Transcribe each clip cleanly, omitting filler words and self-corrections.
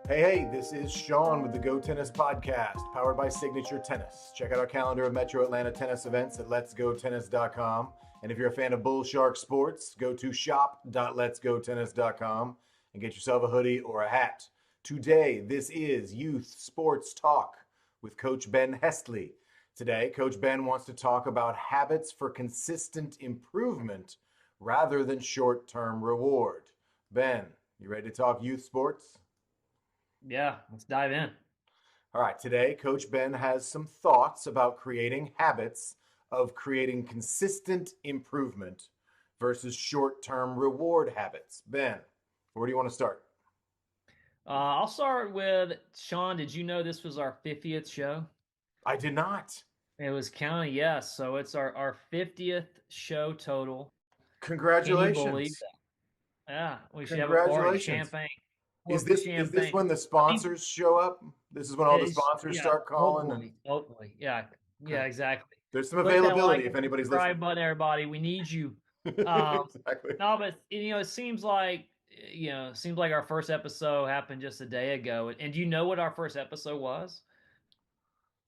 Hey, this is Shaun with the Go Tennis Podcast, powered by Signature Tennis. Check out our calendar of Metro Atlanta tennis events at letsgotennis.com. And if you're a fan of Bull Shark Sports, go to shop.letsgotennis.com and get yourself a hoodie or a hat. Today, this is Youth Sports Talk with Coach Ben Hestley. Today, Coach Ben wants to talk about habits for consistent improvement rather than short-term reward. Ben, you ready to talk youth sports? Yeah, let's dive in. All right, today, Coach Ben has some thoughts about creating habits of creating consistent improvement versus short term reward habits. Ben, where do you want to start? I'll start with Shaun. Did you know this was our 50th show? I did not. It was counting, yes. So it's our 50th show total. Can you believe Congratulations. that? Yeah, we should have a party. Congratulations. Champagne. Pour Is up the this champagne. when the I mean, sponsors show up? This is when all the sponsors yeah, start calling and hopefully, hopefully. Yeah, okay. yeah, exactly. There's some Click that like availability if and anybody's listening. subscribe button, everybody. We need you. Um, Exactly. no, but it seems like our first episode happened just a day ago. And do you know what our first episode was?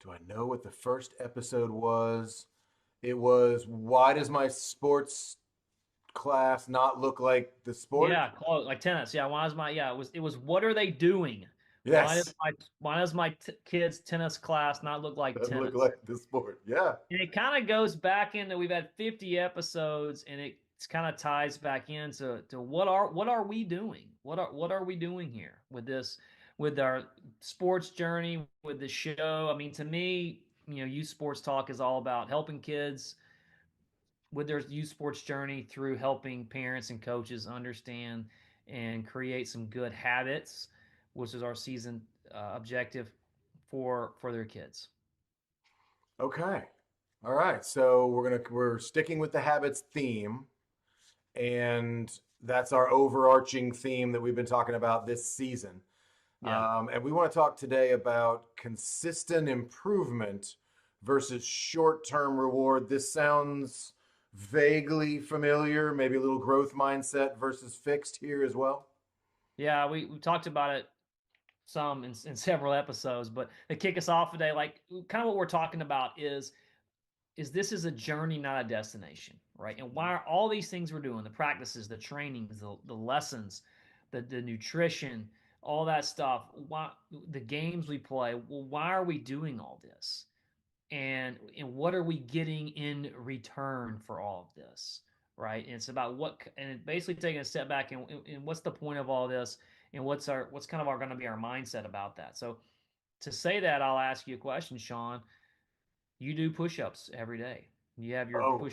Do I know what the first episode was? It was why does my sports class not look like the sport? Yeah, close like tennis. Yeah, it was what are they doing? Why does Yes, my kids' tennis class not look like doesn't look tennis? like the sport. Yeah. And it kind of goes back into we've had 50 episodes, and it kind of ties back into what are we doing? What are we doing here with this, with our sports journey, with the show? I mean, to me, youth sports talk is all about helping kids with their youth sports journey through helping parents and coaches understand and create some good habits, which is our season objective for their kids. Okay. All right. So we're sticking with the habits theme, and that's our overarching theme that we've been talking about this season. Yeah. And we want to talk today about consistent improvement versus short-term reward. This sounds vaguely familiar, maybe a little growth mindset versus fixed here as well. Yeah, we talked about it some in several episodes, but to kick us off today, like kind of what we're talking about is this is a journey, not a destination, right? And why are all these things we're doing, the practices, the trainings, the lessons, the nutrition, all that stuff, why the games we play, well, why are we doing all this? And what are we getting in return for all of this, right? And it's about and basically taking a step back and what's the point of all this, and what's kind of our going to be our mindset about that. So to say that, I'll ask you a question, Shaun. You do push-ups every day. You have Oh,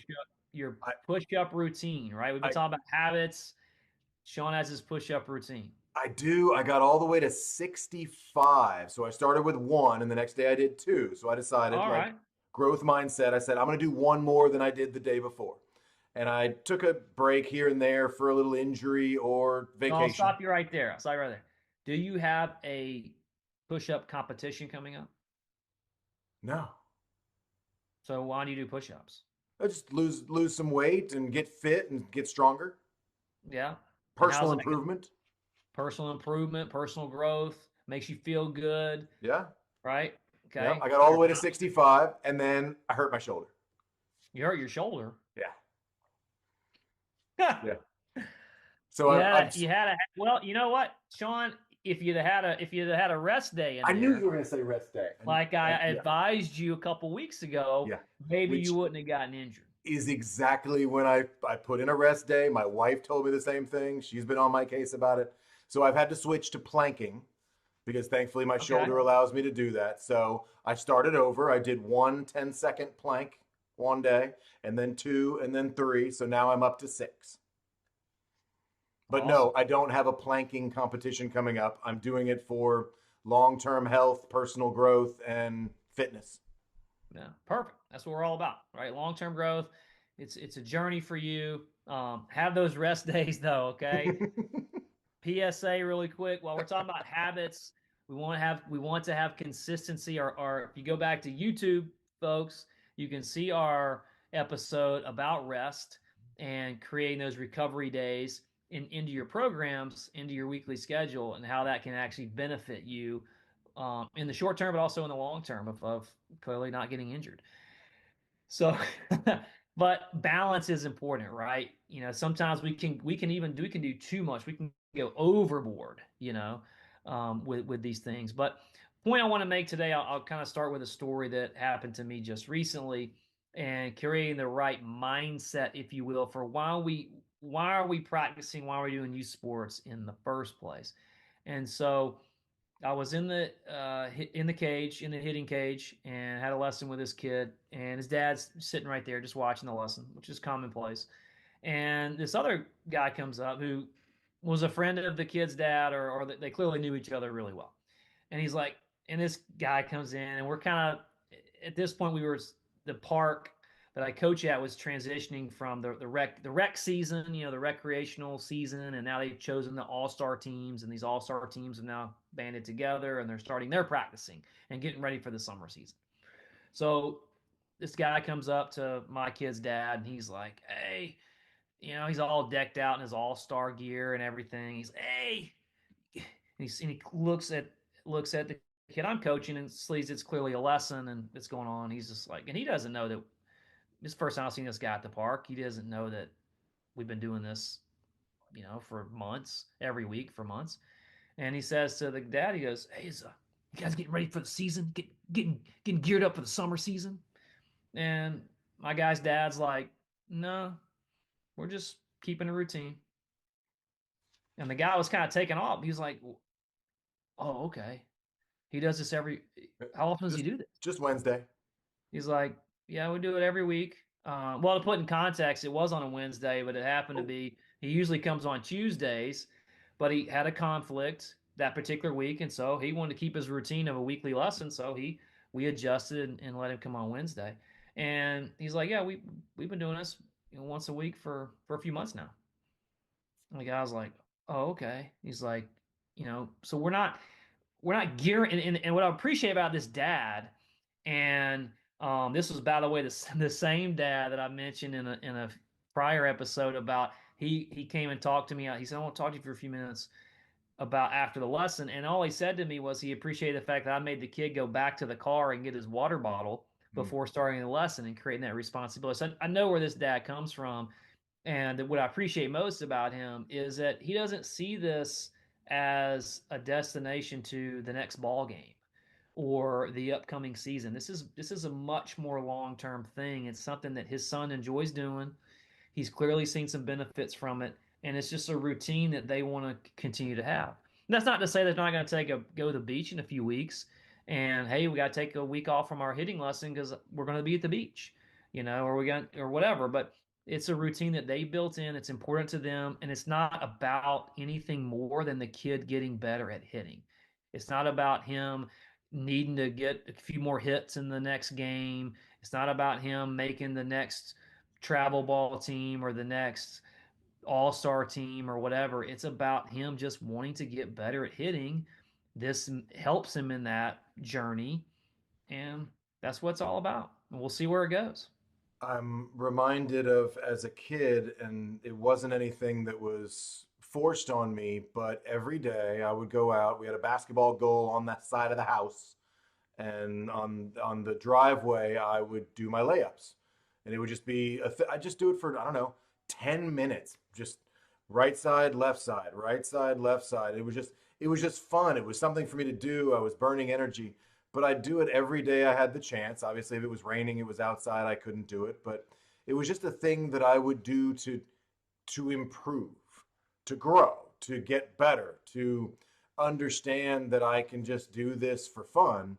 your I, push-up routine, right? We've been I talking about habits. Shaun has his push-up routine. I do. I got all the way to 65. So I started with one, and the next day I did two. So I decided, All like right. growth mindset, I said, I'm going to do one more than I did the day before. And I took a break here and there for a little injury or So I'll vacation. stop you right there. I'll stop you right there. Do you have a push-up competition coming up? No, So why do you do push-ups? I just lose some weight and get fit and get stronger. Yeah. And how's Personal it make improvement. personal improvement, personal growth, makes you feel good, Yeah. right? Yeah. Okay. I got all the You're way to not, 65, and then I hurt my shoulder. you hurt your shoulder. Yeah. Yeah. So You I, had I'm a you had a well, you know what, Shaun? If you'd had a rest day in I knew there, you were going to say rest day. like I Yeah. advised you a couple weeks ago, Yeah. maybe you Which wouldn't have gotten injured. is exactly when I put in a rest day. My wife told me the same thing. She's been on my case about it. So I've had to switch to planking because thankfully my Okay. shoulder allows me to do that. So I started over. I did one 10-second plank one day, and then two, and then three. So now I'm up to six. But no, Awesome. I don't have a planking competition coming up. I'm doing it for long term health, personal growth, and fitness. Yeah. Perfect. That's what we're all about, right? Long-term growth. It's a journey for you. Have those rest days though, okay? PSA really quick. While we're talking about habits, we want to have consistency. Or if you go back to YouTube, folks, you can see our episode about rest and creating those recovery days. into your programs, into your weekly schedule, and how that can actually benefit you in the short term, but also in the long term of clearly not getting injured. So, but balance is important, right? Sometimes we can do too much. We can go overboard, with these things. But point I want to make today, I'll kind of start with a story that happened to me just recently, and creating the right mindset, if you will, for why are we practicing, why are we doing youth sports in the first place. And so I was in the cage, in the hitting cage, and had a lesson with this kid, and his dad's sitting right there just watching the lesson, which is commonplace. And this other guy comes up who was a friend of the kid's dad, or they clearly knew each other really well. And he's like, and this guy comes in, and we're kind of at this point we were the park that I coach at was transitioning from the rec season, the recreational season, and now they've chosen the all-star teams, and these all-star teams have now banded together, and they're starting their practicing and getting ready for the summer season. So this guy comes up to my kid's dad, and he's like, "Hey," he's all decked out in his all-star gear and everything. He's, "Hey," and he looks at the kid I'm coaching and sees it's clearly a lesson and it's going on. He's just like, and he doesn't know that this first time I've seen this guy at the park. He doesn't know that we've been doing this, for months, every week for months. And he says to the dad, he goes, "Hey, you guys getting ready for the season? Getting geared up for the summer season?" And my guy's dad's like, "No, we're just keeping a routine." And the guy was kind of taken off. He was like, "Oh, okay. He does this every. How often does he Just do this?" just Wednesday. He's like, "Yeah, we do it every week." Well, to put in context, it was on a Wednesday, but it happened to Oh, be he usually comes on Tuesdays, but he had a conflict that particular week, and so he wanted to keep his routine of a weekly lesson. So we adjusted and let him come on Wednesday. And he's like, "Yeah, we've been doing this, once a week for a few months now." And the guy was like, "Oh, okay." He's like, so we're not gearing, and what I appreciate about this dad, and this was, by the way, the same dad that I mentioned in a prior episode about he came and talked to me. He said, "I want to talk to you for a few minutes about after the lesson," and all he said to me was he appreciated the fact that I made the kid go back to the car and get his water bottle hmm. before starting the lesson and creating that responsibility. So I know where this dad comes from, and what I appreciate most about him is that he doesn't see this as a destination to the next ball game or the upcoming season. This is a much more long-term thing. It's something that his son enjoys doing. He's clearly seen some benefits from it, and it's just a routine that they want to continue to have. And that's not to say they're not going to go to the beach in a few weeks, and hey, we got to take a week off from our hitting lesson because we're going to be at the beach, or whatever. But it's a routine that they built in. It's important to them, and it's not about anything more than the kid getting better at hitting. It's not about him needing to get a few more hits in the next game. It's not about him making the next travel ball team or the next all-star team or whatever. It's about him just wanting to get better at hitting. This helps him in that journey, and that's what it's all about. And we'll see where it goes. I'm reminded of as a kid, and it wasn't anything that was forced on me, but every day I would go out. We had a basketball goal on that side of the house, and on the driveway I would do my layups, and it would just be I just do it for, I don't know, 10 minutes, just right side, left side, right side, left side. It was just fun. It was something for me to do. I was burning energy, but I'd do it every day I had the chance. Obviously, if it was raining, it was outside, I couldn't do it, but it was just a thing that I would do to improve, to grow, to get better, to understand that I can just do this for fun.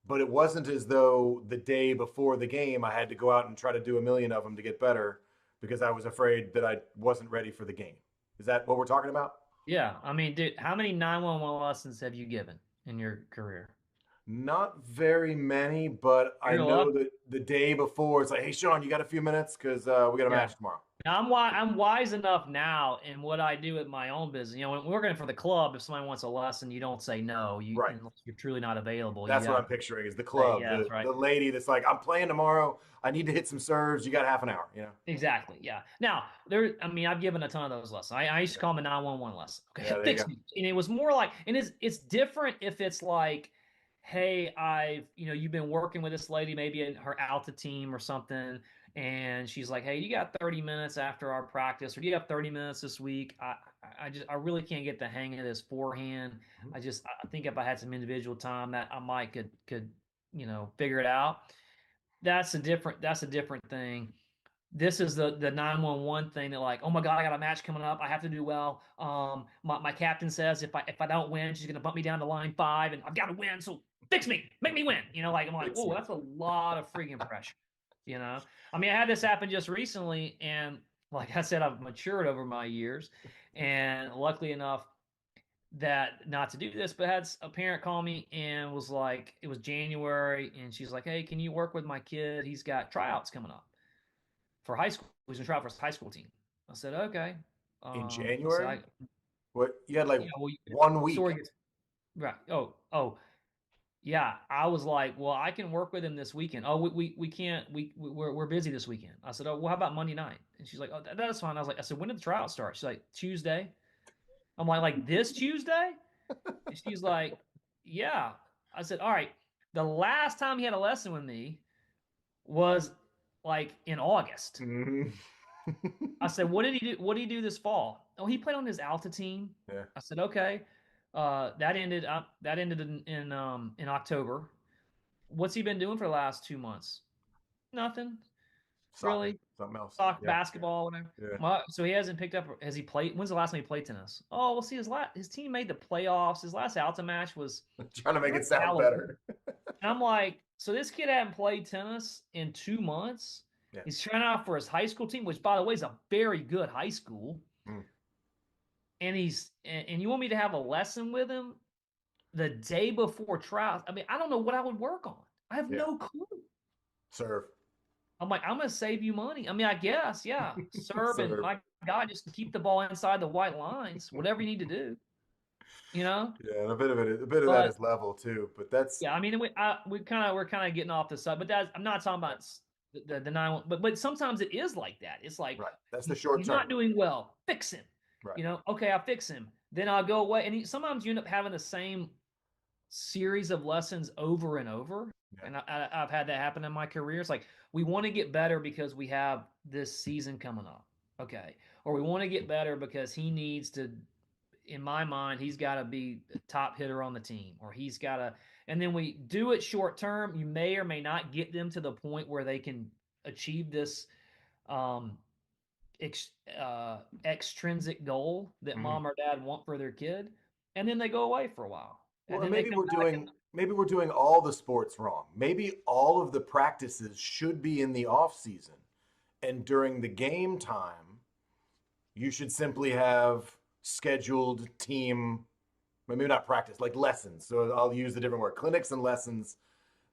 But it wasn't as though the day before the game I had to go out and try to do a million of them to get better because I was afraid that I wasn't ready for the game. Is that what we're talking about? Yeah, I mean, dude, how many 911 lessons have you given in your career? Not very many, but I You're know that lucky. the day before, it's like, hey, Shaun, you got a few minutes because we got a Yeah. match tomorrow. Now, I'm wise enough now in what I do at my own business. You know, when working for the club, if somebody wants a lesson, you don't say no. Right. Unless you're truly not available, you That's what have I'm to picturing is the say club, yes, right? the lady that's like, I'm playing tomorrow. I need to hit some serves. You got half an hour, you know? Exactly. Yeah. Now I mean, I've given a ton of those lessons. I used to call them a 911 lesson. Okay, Yeah, there you fix go. me. And it was more like, and it's different if it's like, hey, you've been working with this lady, maybe in her Alta team or something, and she's like, hey, you got 30 minutes after our practice, or do you have 30 minutes this week? I really can't get the hang of this forehand. Mhm. I think if I had some individual time that I might could figure it out. That's a different thing. This is the 911 thing that, like, oh my god, I got a match coming up, I have to do well. My captain says if I don't win, she's gonna bump me down to line 5, and I've got to win, so fix me, make me win. Like, I'm like, Fix whoa, me. that's a lot of freaking pressure. I mean, I had this happen just recently, and like I said, I've matured over my years, and luckily enough that not to do this, but had a parent call me and was like, it was January, and she's like, hey, can you work with my kid, he's got tryouts coming up for high school. He's gonna try out for his high school team. I said, okay. In I said, January? What? You had like yeah, well, 1 week. story gets right. Oh, yeah. I was like, well, I can work with him this weekend. Oh, we can't. We're busy this weekend. I said, oh, well, how about Monday night? And she's like, oh, that's fine. I said, when did the tryout start? She's like, Tuesday. I'm like this Tuesday? And she's like, yeah. I said, all right. The last time he had a lesson with me was like in August. Mhm. I said, "What did he do? What did he do this fall?" Oh, he played on his Alta team. Yeah. I said, "Okay." That ended in October. What's he been doing for the last 2 months? Nothing Soccer. really. Something else. Soccer, Yeah. basketball, whatever. Yeah. So he hasn't picked up. Has he played? When's the last time he played tennis? Oh, well, see, his team made the playoffs. His last Alta match was Trying to make during it sound Halloween. better. And I'm like, so this kid hadn't played tennis in 2 months. Yeah. He's trying out for his high school team, which, by the way, is a very good high school. Mm. And you want me to have a lesson with him the day before trials? I mean, I don't know what I would work on. I have Yeah. no clue. Serve. I'm like, I'm gonna save you money. I mean, I guess, yeah. Serve, and Serve. my God, just keep the ball inside the white lines, whatever you need to do, you know? Yeah, and a bit of that But is level too. But that's yeah, I mean, we're kind of getting off the side, but I'm not talking about the 911, but sometimes it is like that. It's like right. That's the short he's not term. doing well. Fix him. Right. Okay, I'll fix him. Then I'll go away, and sometimes you end up having the same series of lessons over and over. Yeah. And I've had that happen in my career. It's like, we want to get better because we have this season coming up. Okay. Or we want to get better because he needs to, in my mind, he's got to be the top hitter on the team, or he's got to, and then we do it short term. You may or may not get them to the point where they can achieve this um, extrinsic goal that Mhm. mom or dad want for their kid, and then they go away for a while, Well, and and then they come back. And maybe we're doing all the sports wrong. Maybe all of the practices should be in the off season, and during the game time, you should simply have scheduled team, maybe not practice, like lessons. So I'll use the different word, clinics and lessons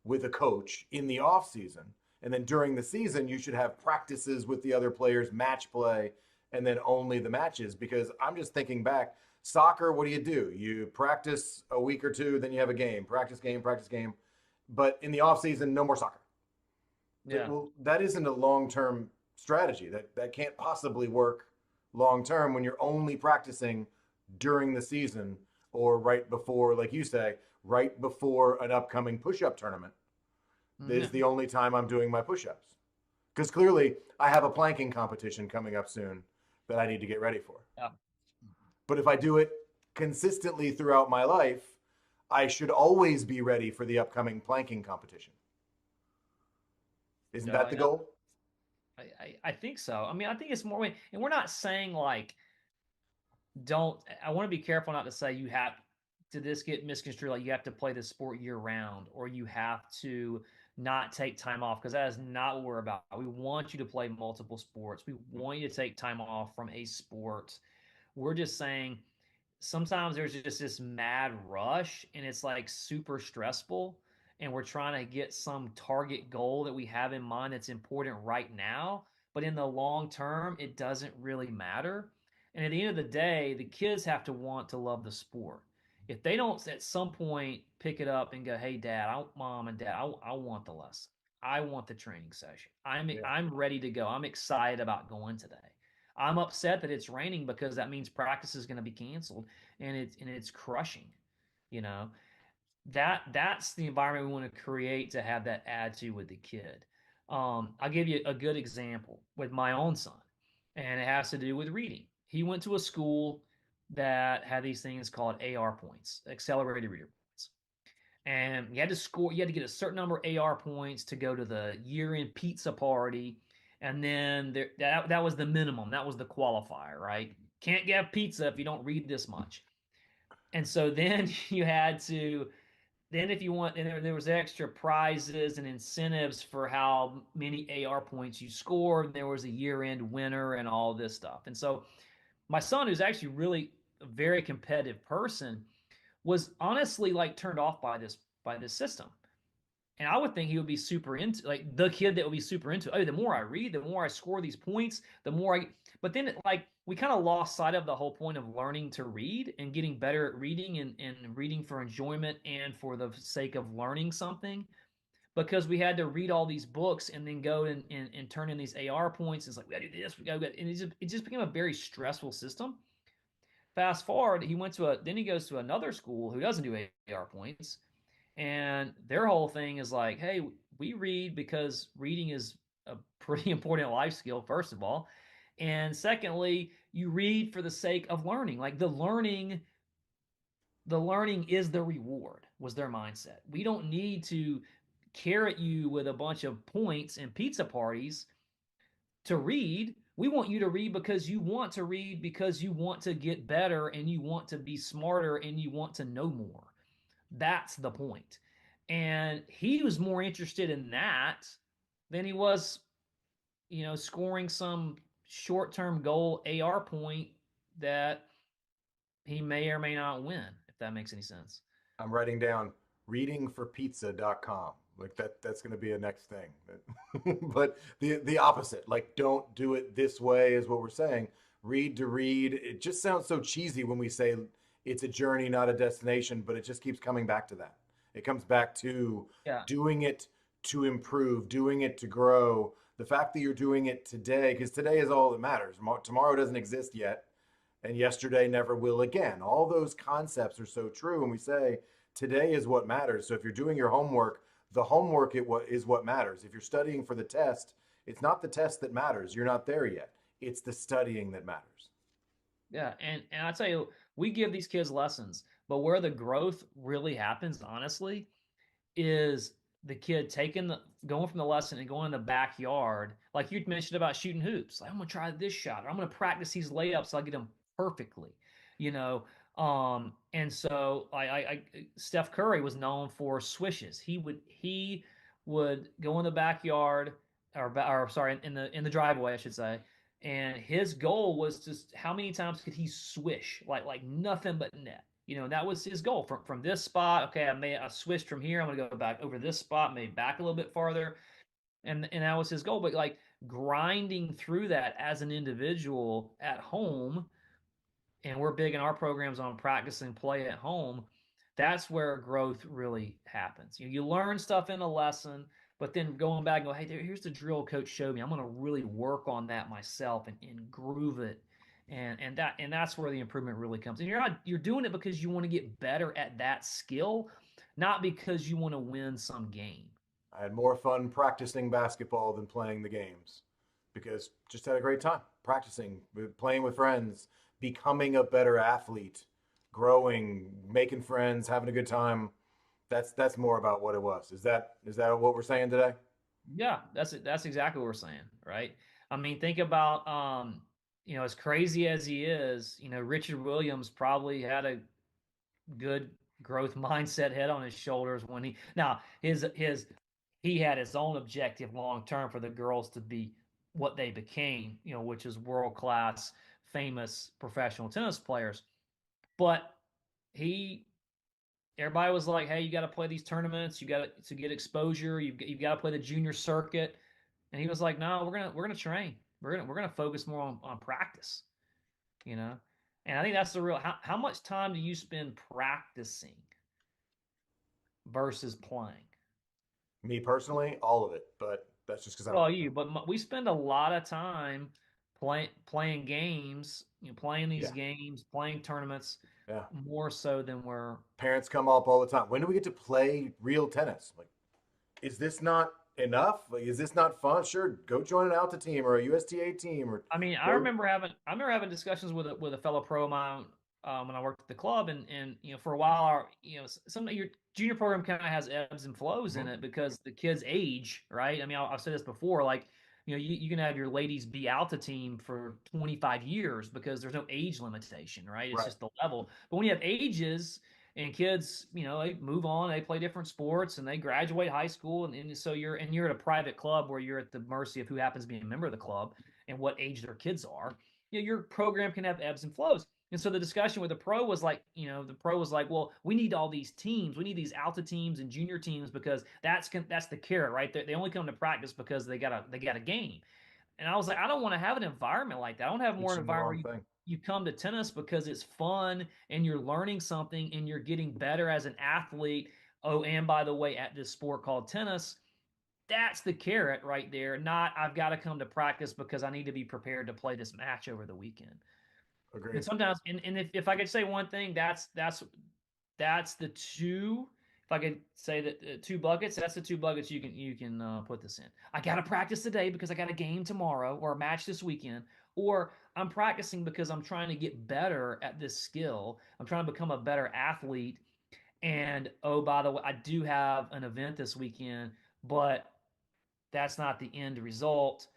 with a coach in the off season. And then during the season, you should have practices with the other players, match play, and then only the matches. Because I'm just thinking back, soccer, what do? You practice a week or two, then you have a game, practice game, practice game. But in the off season, no more soccer. yeah, Well, that isn't a long term strategy. That can't possibly work long term when you're only practicing during the season or right before, like you say, right before an upcoming push up tournament. This yeah, is the only time I'm doing my push ups. Because clearly I have a planking competition coming up soon that I need to get ready for. yeah. But if I do it consistently throughout my life, I should always be ready for the upcoming planking competition. Isn't No, that the goal? I think so. I mean, I think it's more, and we're not saying like, don't. I want to be careful not to say you have to this get misconstrued like you have to play this sport year round, or you have to not take time off, because that is not what we're about. We want you to play multiple sports. We want you to take time off from a sport. We're just saying sometimes there's just this mad rush, and it's like super stressful, and we're trying to get some target goal that we have in mind that's important right now, but in the long term, it doesn't really matter. And at the end of the day, the kids have to want to love the sport. If they don't at some point pick it up and go, "Hey, Dad, Mom and Dad, I want the lesson. I want the training session. Yeah. I'm ready to go. I'm excited about going today. I'm upset that it's raining because that means practice is going to be canceled, and it's crushing. You know, that's the environment we want to create to have that attitude with the kid. I'll give you a good example with my own son, and it has to do with reading. He went to a school that had these things called AR points, accelerated reader points, and you had to score. You had to get a certain number of AR points to go to the year-end pizza party, and then that was the minimum. That was the qualifier, right? Can't get pizza if you don't read this much. And so then you had to then if you want, and there was extra prizes and incentives for how many AR points you scored. There was a year-end winner and all this stuff. And so my son, who's actually really a very competitive person, was honestly like turned off by this system. And I would think he would be super into like the kid that would be super into. Oh, the more I read, the more I score these points, the more I. But then like we kind of lost sight of the whole point of learning to read and getting better at reading and reading for enjoyment and for the sake of learning something. Because we had to read all these books and then go and turn in these AR points. It's like we gotta do this, we gotta and it just became a very stressful system. Fast forward, he goes to another school who doesn't do AR points, and their whole thing is like, hey, we read because reading is a pretty important life skill, first of all. And secondly, you read for the sake of learning. Like the learning is the reward, was their mindset. We don't need to carrot you with a bunch of points and pizza parties to read. We want you to read because you want to read, because you want to get better and you want to be smarter and you want to know more. That's the point. And he was more interested in that than he was, scoring some short-term goal AR point that he may or may not win, if that makes any sense. I'm writing down readingforpizza.com. Like that's going to be a next thing. But the opposite, like don't do it this way is what we're saying. Read to read. It just sounds so cheesy when we say it's a journey, not a destination, but it just keeps coming back to that. It comes back to Yeah. doing it to improve, doing it to grow. The fact that you're doing it today, because today is all that matters. Tomorrow doesn't exist yet, and yesterday never will again. All those concepts are so true. And we say today is what matters. So if you're doing your homework, the homework is what matters. If you're studying for the test, it's not the test that matters. You're not there yet. It's the studying that matters. Yeah, and I tell you, we give these kids lessons, but where the growth really happens, honestly, is the kid taking the going from the lesson and going in the backyard, like you mentioned about shooting hoops. Like I'm gonna try this shot, or I'm gonna practice these layups so I get them perfectly, you know. And so Steph Curry was known for swishes. He would go in the backyard, or sorry, in the driveway, I should say. And his goal was just how many times could he swish like nothing but net. That was his goal from this spot. Okay, I switched from here. I'm gonna go back over this spot, maybe back a little bit farther, and that was his goal. But like grinding through that as an individual at home, and we're big in our programs on practice and play at home. That's where growth really happens. You learn stuff in a lesson, but then going back and go, hey, here's the drill coach showed me. I'm going to really work on that myself and groove it. And that's where the improvement really comes. And you're doing it because you want to get better at that skill, not because you want to win some game. I had more fun practicing basketball than playing the games because just had a great time practicing, playing with friends, becoming a better athlete, growing, making friends, having a good time. That's more about what it was. Is that what we're saying today? Yeah, that's exactly what we're saying, right? I mean, think about as crazy as he is, Richard Williams probably had a good growth mindset head on his shoulders when his he had his own objective long term for the girls to be what they became, which is world class, famous professional tennis players. But he everybody was like, "Hey, you got to play these tournaments. You got to get exposure. You've got to play the junior circuit." And he was like, "No, we're gonna train. We're gonna focus more on practice." You know, and I think that's the real. How much time do you spend practicing versus playing? Me personally, all of it, but that's just because I don't. Well, you, but we spend a lot of time playing games, playing these Yeah, games, playing tournaments yeah. more so than we're. Parents come up all the time. When do we get to play real tennis? Like, is this not enough? Like, is this not fun? Sure, go join an Alta team or a USTA team or I mean, go. I remember having discussions with a fellow pro of mine when I worked at the club, and for a while, some of your junior program kind of has ebbs and flows in Mhm. it because the kids age, right? I mean, I've said this before, like you can have your ladies be Alta team for 25 years because there's no age limitation, right? It's Right. just the level. But when you have ages and kids, they move on, they play different sports, and they graduate high school, and so you're at a private club where you're at the mercy of who happens to be a member of the club and what age their kids are. Your program can have ebbs and flows. And so the discussion with the pro was like, the pro was like, well, we need all these teams. We need these Alta teams and junior teams because that's the carrot, right? They only come to practice because they got a game. And I was like, I don't want to have an environment like that. I don't have more an Teaching the environment wrong where thing. you come to tennis because it's fun and you're learning something and you're getting better as an athlete. Oh, and by the way, at this sport called tennis, that's the carrot right there. Not I've got to come to practice because I need to be prepared to play this match over the weekend. And Agreed. sometimes, and if I could say one thing, that's the two. If I could say that two buckets, that's the two buckets you can put this in. I got to practice today because I got a game tomorrow or a match this weekend, or I'm practicing because I'm trying to get better at this skill. I'm trying to become a better athlete. And oh, by the way, I do have an event this weekend, but that's not the end result.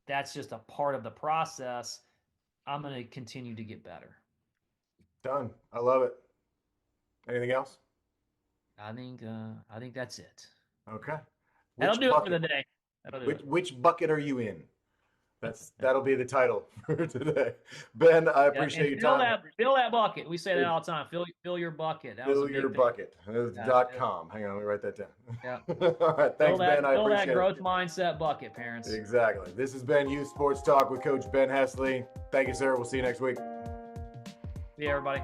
That's just a part of the process. I'm going to continue to get better. Done. I love it. Anything else? I think that's it. Okay. That'll Which do it for the bucket? day. That'll do it. Which bucket are you in? That'll be the title for today. Ben, I Yeah, appreciate and your fill time. that bucket. We say that all the time. Fill your bucket. That was a Fill your big thing. bucket. Yeah, Dot com. Hang on, let me write that yeah. down. All right. Thanks, Ben. I Fill that appreciate it. growth mindset bucket, parents. Exactly. This has been Youth Sports Talk with Coach Ben Hesley. Thank you, sir. We'll see you next week. See you, everybody.